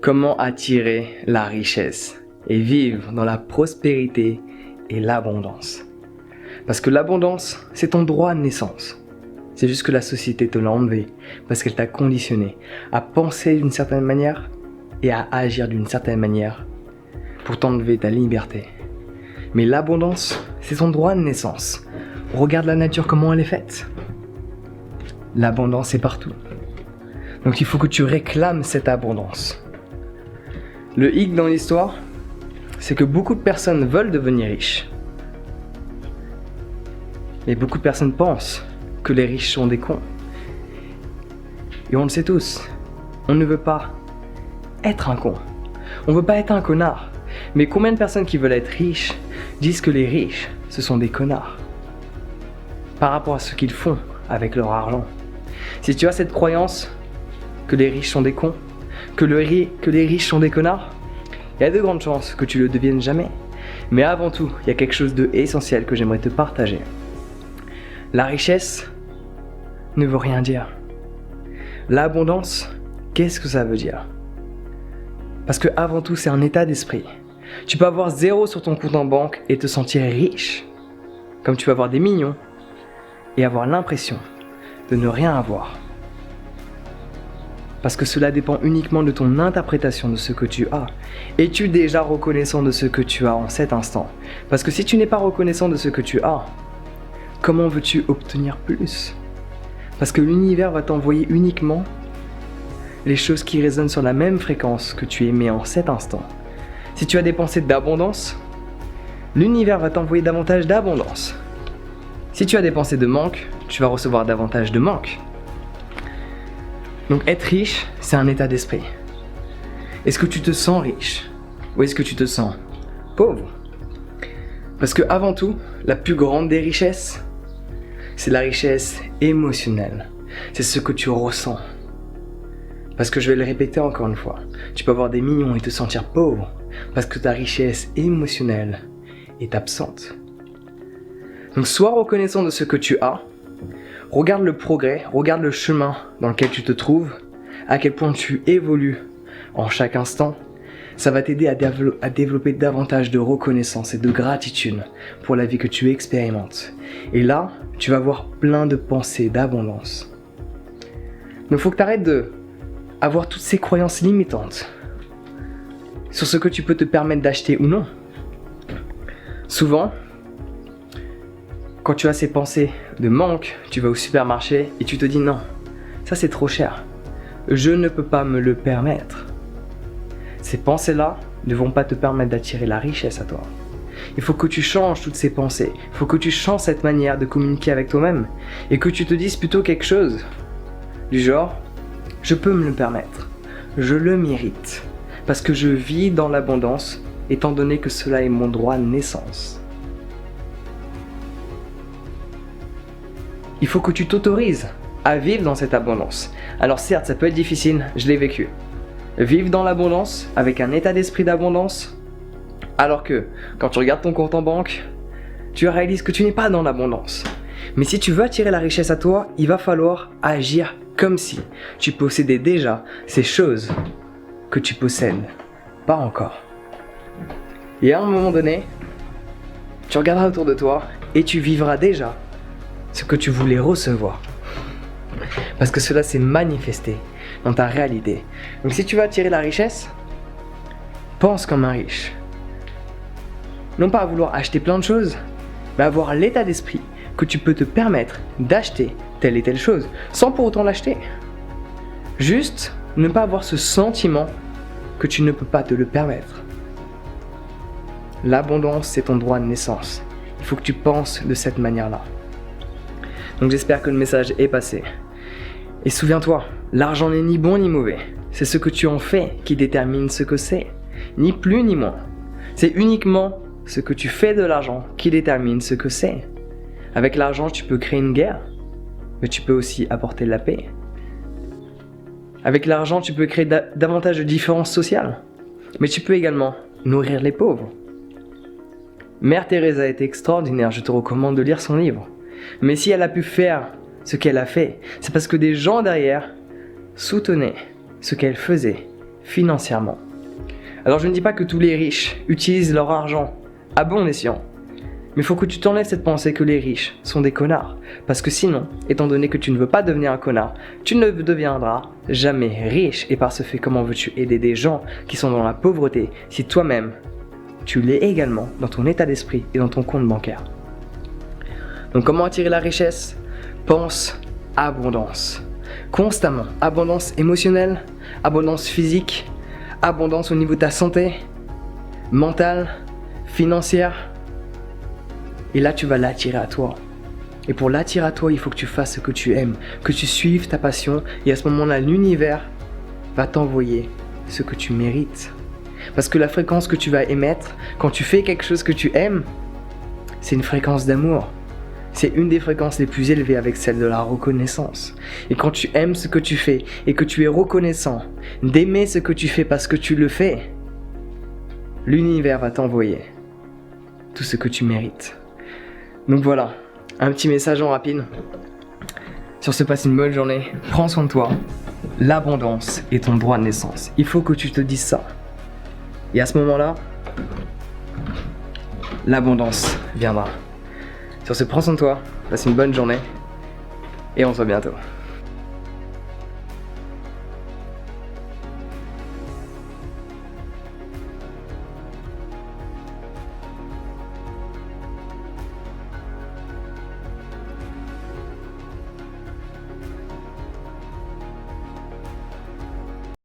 Comment attirer la richesse et vivre dans la prospérité et l'abondance? Parce que l'abondance, c'est ton droit de naissance. C'est juste que la société te l'a enlevé parce qu'elle t'a conditionné à penser d'une certaine manière et à agir d'une certaine manière pour t'enlever ta liberté. Mais l'abondance, c'est ton droit de naissance. Regarde la nature, comment elle est faite. L'abondance est partout. Donc il faut que tu réclames cette abondance. Le hic dans l'histoire, c'est que beaucoup de personnes veulent devenir riches. Mais beaucoup de personnes pensent que les riches sont des cons. Et on le sait tous, on ne veut pas être un con. On ne veut pas être un connard. Mais combien de personnes qui veulent être riches disent que les riches, ce sont des connards par rapport à ce qu'ils font avec leur argent? Si tu as cette croyance que les riches sont des cons, que les riches sont des connards, il y a de grandes chances que tu le deviennes jamais. Mais avant tout, il y a quelque chose d'essentiel que j'aimerais te partager. La richesse ne veut rien dire. L'abondance, qu'est-ce que ça veut dire? Parce que avant tout, c'est un état d'esprit. Tu peux avoir 0 sur ton compte en banque et te sentir riche, comme tu peux avoir des millions et avoir l'impression de ne rien avoir. Parce que cela dépend uniquement de ton interprétation de ce que tu as. Es-tu déjà reconnaissant de ce que tu as en cet instant? Parce que si tu n'es pas reconnaissant de ce que tu as, comment veux-tu obtenir plus? Parce que l'univers va t'envoyer uniquement les choses qui résonnent sur la même fréquence que tu émets en cet instant. Si tu as des pensées d'abondance, l'univers va t'envoyer davantage d'abondance. Si tu as des pensées de manque, tu vas recevoir davantage de manque. Donc être riche, c'est un état d'esprit. Est-ce que tu te sens riche? Ou est-ce que tu te sens pauvre? Parce que avant tout, la plus grande des richesses, c'est la richesse émotionnelle. C'est ce que tu ressens. Parce que je vais le répéter encore une fois, tu peux avoir des millions et te sentir pauvre parce que ta richesse émotionnelle est absente. Donc sois reconnaissant de ce que tu as, regarde le progrès, regarde le chemin dans lequel tu te trouves, à quel point tu évolues en chaque instant. Ça va t'aider à développer davantage de reconnaissance et de gratitude pour la vie que tu expérimentes. Et là, tu vas avoir plein de pensées d'abondance. Donc il faut que tu arrêtes de avoir toutes ces croyances limitantes sur ce que tu peux te permettre d'acheter ou non. Souvent, quand tu as ces pensées de manque, tu vas au supermarché et tu te dis non, ça c'est trop cher, je ne peux pas me le permettre. Ces pensées-là ne vont pas te permettre d'attirer la richesse à toi. Il faut que tu changes toutes ces pensées, il faut que tu changes cette manière de communiquer avec toi-même et que tu te dises plutôt quelque chose du genre: je peux me le permettre, je le mérite, parce que je vis dans l'abondance, étant donné que cela est mon droit de naissance. Il faut que tu t'autorises à vivre dans cette abondance. Alors certes, ça peut être difficile, je l'ai vécu. Vivre dans l'abondance, avec un état d'esprit d'abondance, alors que quand tu regardes ton compte en banque, tu réalises que tu n'es pas dans l'abondance. Mais si tu veux attirer la richesse à toi, il va falloir agir comme si tu possédais déjà ces choses que tu possèdes pas encore. Et à un moment donné, tu regarderas autour de toi et tu vivras déjà ce que tu voulais recevoir. Parce que cela s'est manifesté dans ta réalité. Donc si tu veux attirer la richesse, pense comme un riche. Non pas à vouloir acheter plein de choses, mais avoir l'état d'esprit que tu peux te permettre d'acheter telle et telle chose, sans pour autant l'acheter. Juste ne pas avoir ce sentiment que tu ne peux pas te le permettre. L'abondance, c'est ton droit de naissance. Il faut que tu penses de cette manière-là. Donc j'espère que le message est passé. Et souviens-toi, l'argent n'est ni bon ni mauvais. C'est ce que tu en fais qui détermine ce que c'est. Ni plus ni moins. C'est uniquement ce que tu fais de l'argent qui détermine ce que c'est. Avec l'argent, tu peux créer une guerre, mais tu peux aussi apporter de la paix. Avec l'argent, tu peux créer davantage de différences sociales, mais tu peux également nourrir les pauvres. Mère Teresa est extraordinaire, je te recommande de lire son livre. Mais si elle a pu faire ce qu'elle a fait, c'est parce que des gens derrière soutenaient ce qu'elle faisait, financièrement. Alors je ne dis pas que tous les riches utilisent leur argent à bon escient. Mais il faut que tu t'enlèves cette pensée que les riches sont des connards. Parce que sinon, étant donné que tu ne veux pas devenir un connard, tu ne deviendras jamais riche. Et par ce fait, comment veux-tu aider des gens qui sont dans la pauvreté si toi-même, tu l'es également dans ton état d'esprit et dans ton compte bancaire? Donc comment attirer la richesse? Pense abondance. Constamment. Abondance émotionnelle, abondance physique, abondance au niveau de ta santé, mentale, financière. Et là, tu vas l'attirer à toi. Et pour l'attirer à toi, il faut que tu fasses ce que tu aimes, que tu suives ta passion. Et à ce moment-là, l'univers va t'envoyer ce que tu mérites. Parce que la fréquence que tu vas émettre quand tu fais quelque chose que tu aimes, c'est une fréquence d'amour. C'est une des fréquences les plus élevées avec celle de la reconnaissance. Et quand tu aimes ce que tu fais et que tu es reconnaissant d'aimer ce que tu fais parce que tu le fais, l'univers va t'envoyer tout ce que tu mérites. Donc voilà, un petit message en rapide. Sur ce, passe une bonne journée, prends soin de toi. L'abondance est ton droit de naissance. Il faut que tu te dises ça. Et à ce moment-là, l'abondance viendra. Sur ce, prends soin de toi, passe une bonne journée et on se voit bientôt.